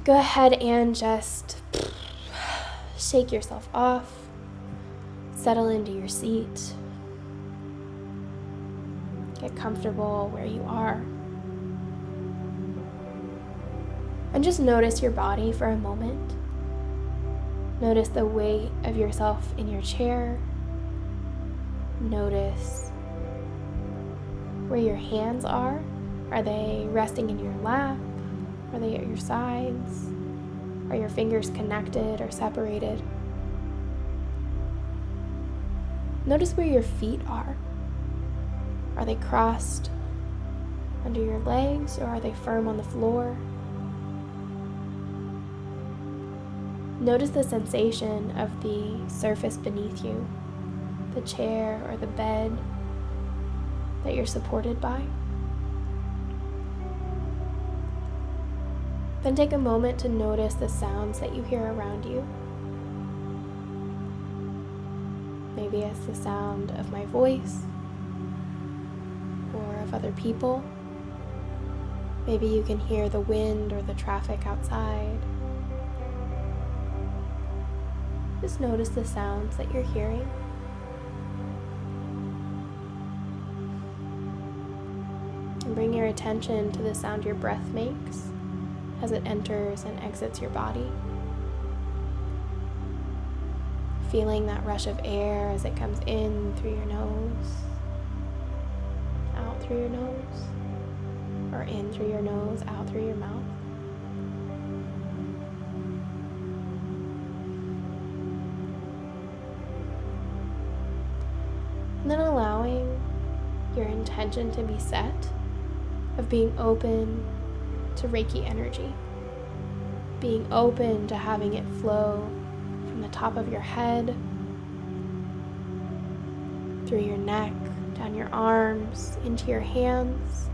go ahead and just shake yourself off, settle into your seat, get comfortable where you are, and just notice your body for a moment. Notice the weight of yourself in your chair. Notice where your hands are. Are they resting in your lap? Are they at your sides? Are your fingers connected or separated? Notice where your feet are. Are they crossed under your legs, or are they firm on the floor? Notice the sensation of the surface beneath you, the chair or the bed that you're supported by. Then take a moment to notice the sounds that you hear around you. Maybe it's the sound of my voice or of other people. Maybe you can hear the wind or the traffic outside. Just notice the sounds that you're hearing. And bring your attention to the sound your breath makes as it enters and exits your body. Feeling that rush of air as it comes in through your nose, out through your nose, or in through your nose, out through your mouth. And then allowing your intention to be set of being open to Reiki energy, being open to having it flow from the top of your head, through your neck, down your arms, into your hands,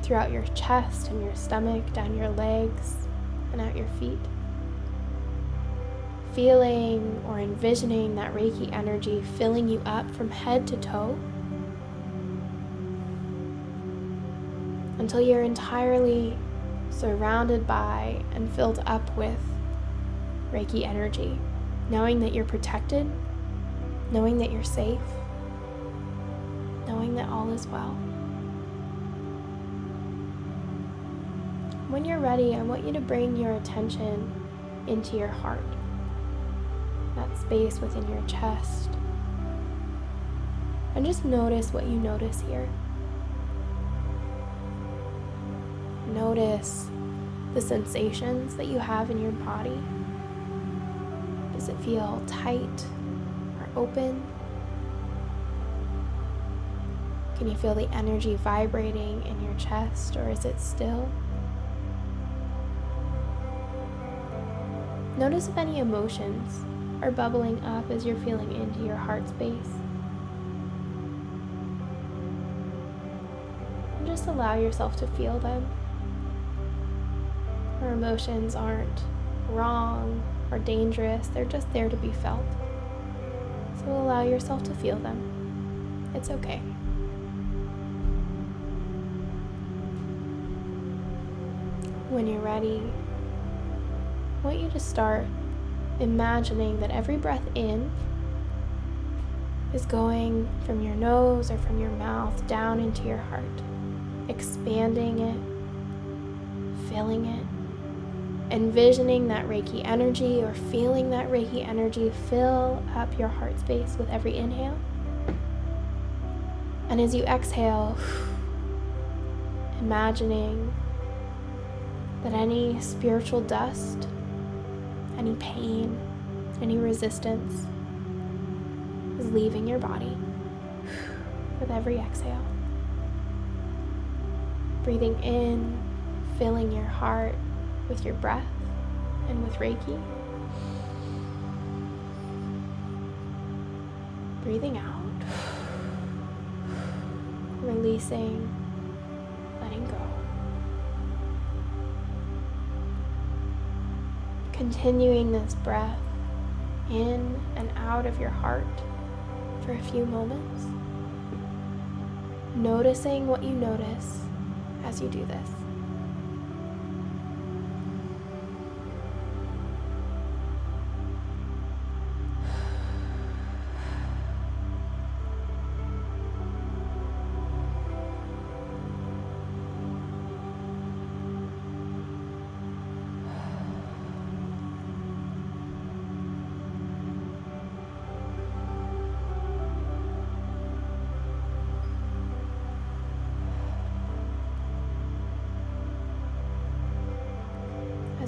throughout your chest and your stomach, down your legs, and out your feet. Feeling or envisioning that Reiki energy filling you up from head to toe until you're entirely surrounded by and filled up with Reiki energy, knowing that you're protected, knowing that you're safe, knowing that all is well. When you're ready, I want you to bring your attention into your heart, that space within your chest, and just notice what you notice here. Notice the sensations that you have in your body. Does it feel tight or open? Can you feel the energy vibrating in your chest, or is it still? Notice if any emotions are bubbling up as you're feeling into your heart space. And just allow yourself to feel them. Our emotions aren't wrong or dangerous, they're just there to be felt. So allow yourself to feel them. It's okay. When you're ready, I want you to start imagining that every breath in is going from your nose or from your mouth down into your heart, expanding it, filling it, envisioning that Reiki energy or feeling that Reiki energy fill up your heart space with every inhale. And as you exhale, imagining that any spiritual dust, any pain, any resistance is leaving your body with every exhale. Breathing in, filling your heart with your breath and with Reiki. Breathing out, releasing, letting go. Continuing this breath in and out of your heart for a few moments. Noticing what you notice as you do this.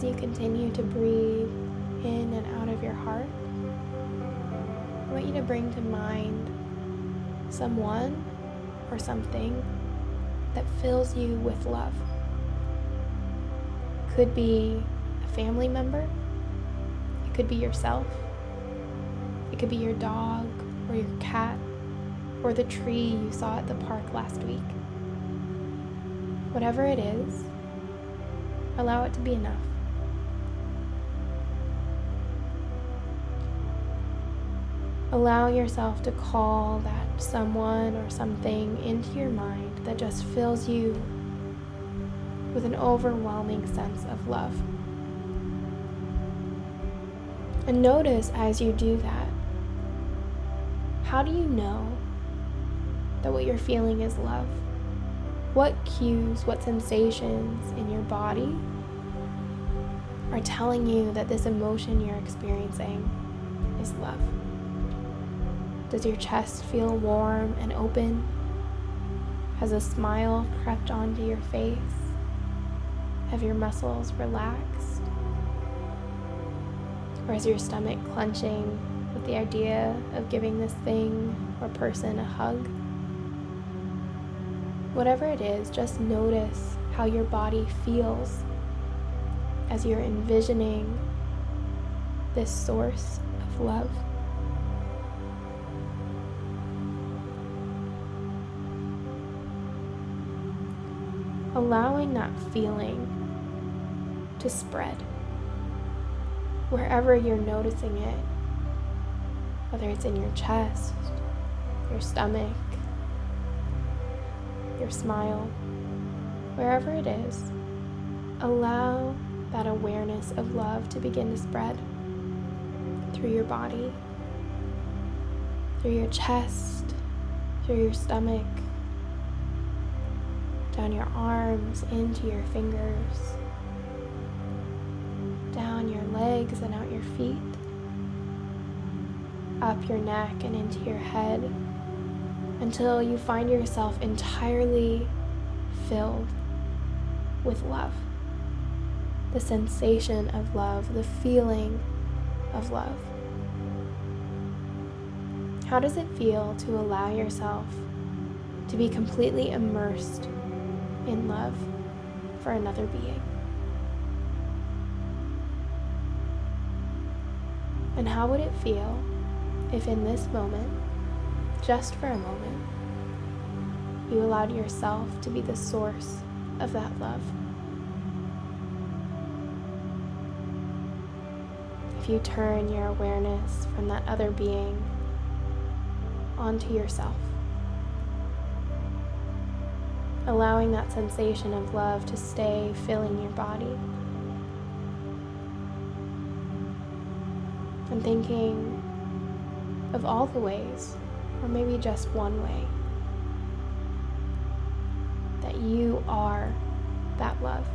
as you continue to breathe in and out of your heart, I want you to bring to mind someone or something that fills you with love. It could be a family member, it could be yourself, it could be your dog or your cat or the tree you saw at the park last week. Whatever it is, allow it to be enough. Allow yourself to call that someone or something into your mind that just fills you with an overwhelming sense of love. And notice as you do that, how do you know that what you're feeling is love? What cues, what sensations in your body are telling you that this emotion you're experiencing is love? Does your chest feel warm and open? Has a smile crept onto your face? Have your muscles relaxed? Or is your stomach clenching with the idea of giving this thing or person a hug? Whatever it is, just notice how your body feels as you're envisioning this source of love. Allowing that feeling to spread wherever you're noticing it, whether it's in your chest, your stomach, your smile, wherever it is, allow that awareness of love to begin to spread through your body, through your chest, through your stomach, down your arms, into your fingers, down your legs and out your feet, up your neck and into your head, until you find yourself entirely filled with love. The sensation of love, the feeling of love. How does it feel to allow yourself to be completely immersed in love for another being? And how would it feel if in this moment, just for a moment, you allowed yourself to be the source of that love? If you turn your awareness from that other being onto yourself, allowing that sensation of love to stay filling your body, and thinking of all the ways, or maybe just one way, that you are that love.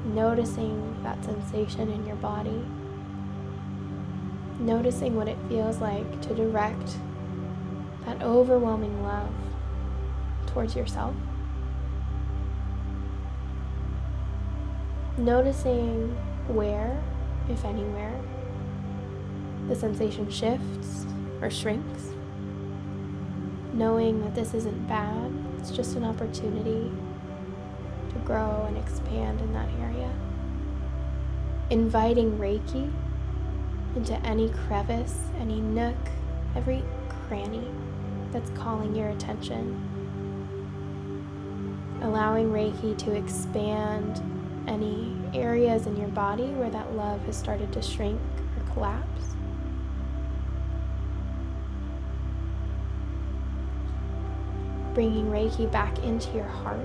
Noticing that sensation in your body, noticing what it feels like to direct that overwhelming love towards yourself. Noticing where, if anywhere, the sensation shifts or shrinks. Knowing that this isn't bad, it's just an opportunity to grow and expand in that area. Inviting Reiki into any crevice, any nook, every cranny that's calling your attention. Allowing Reiki to expand any areas in your body where that love has started to shrink or collapse. Bringing Reiki back into your heart.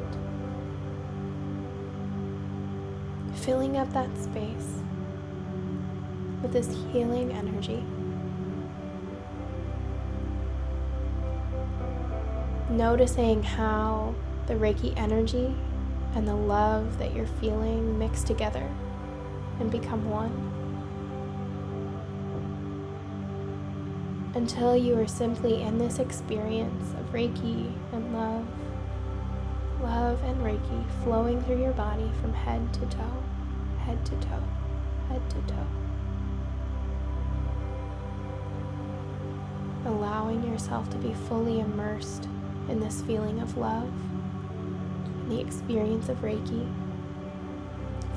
Filling up that space with this healing energy. Noticing how the Reiki energy and the love that you're feeling mix together and become one, until you are simply in this experience of Reiki and love, love and Reiki flowing through your body from head to toe, head to toe, head to toe. Allowing yourself to be fully immersed in this feeling of love and the experience of Reiki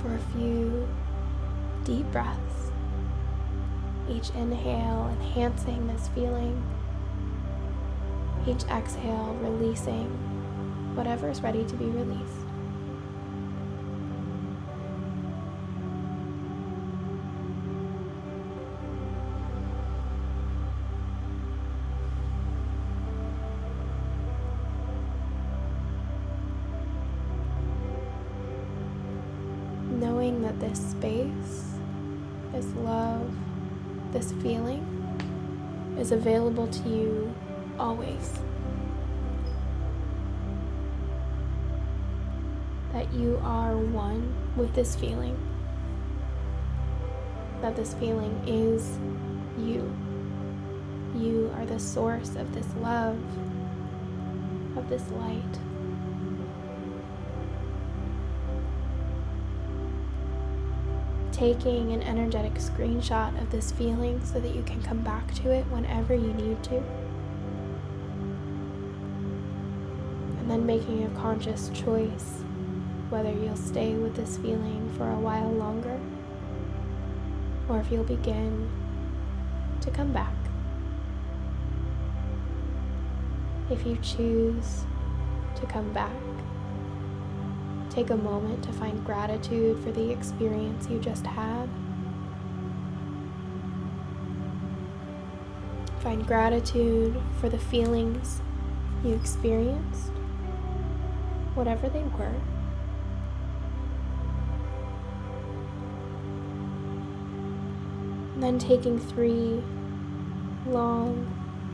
for a few deep breaths. Each inhale enhancing this feeling, each exhale releasing whatever is ready to be released. Knowing that this space, this love, this feeling is available to you always. That you are one with this feeling. That this feeling is you. You are the source of this love, of this light. Taking an energetic screenshot of this feeling so that you can come back to it whenever you need to. And then making a conscious choice whether you'll stay with this feeling for a while longer or if you'll begin to come back. If you choose to come back, take a moment to find gratitude for the experience you just had. Find gratitude for the feelings you experienced, whatever they were. And then taking 3 long,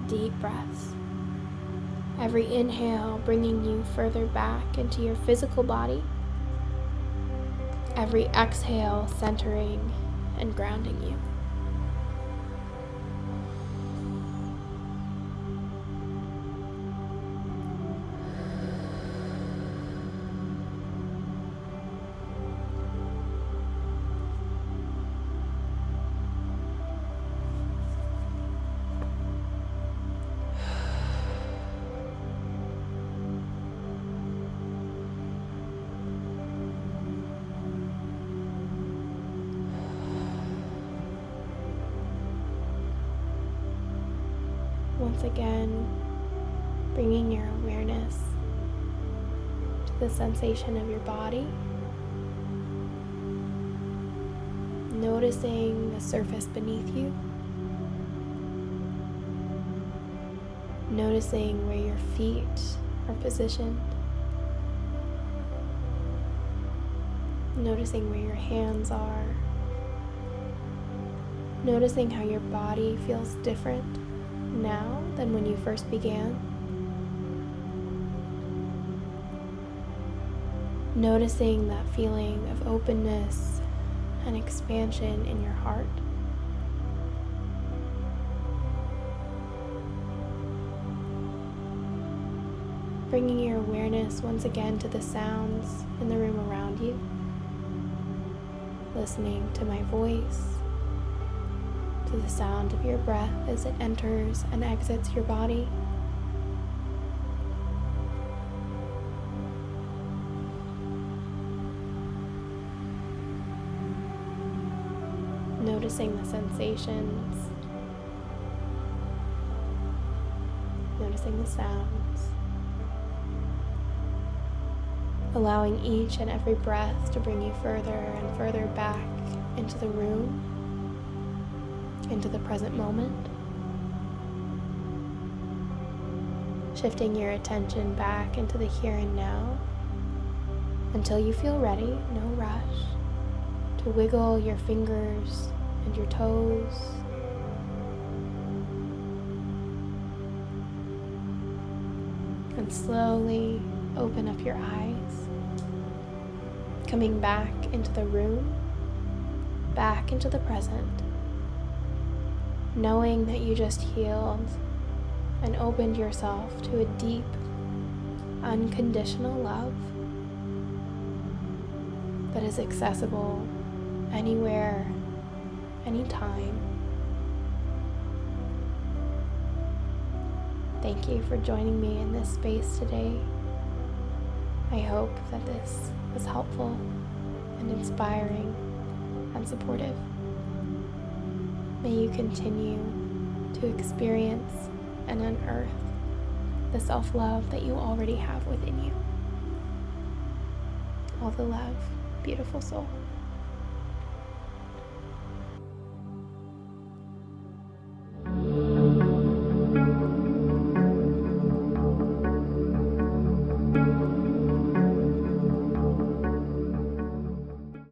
deep breaths. Every inhale bringing you further back into your physical body. Every exhale centering and grounding you. Once again, bringing your awareness to the sensation of your body, noticing the surface beneath you, noticing where your feet are positioned, noticing where your hands are, noticing how your body feels different now than when you first began. Noticing that feeling of openness and expansion in your heart. Bringing your awareness once again to the sounds in the room around you. Listening to my voice, to the sound of your breath as it enters and exits your body. Noticing the sensations, noticing the sounds, allowing each and every breath to bring you further and further back into the room, into the present moment. Shifting your attention back into the here and now until you feel ready, no rush, to wiggle your fingers and your toes. And slowly open up your eyes, coming back into the room, back into the present. Knowing that you just healed and opened yourself to a deep, unconditional love that is accessible anywhere, anytime. Thank you for joining me in this space today. I hope that this was helpful and inspiring and supportive. May you continue to experience and unearth the self-love that you already have within you. All the love, beautiful soul.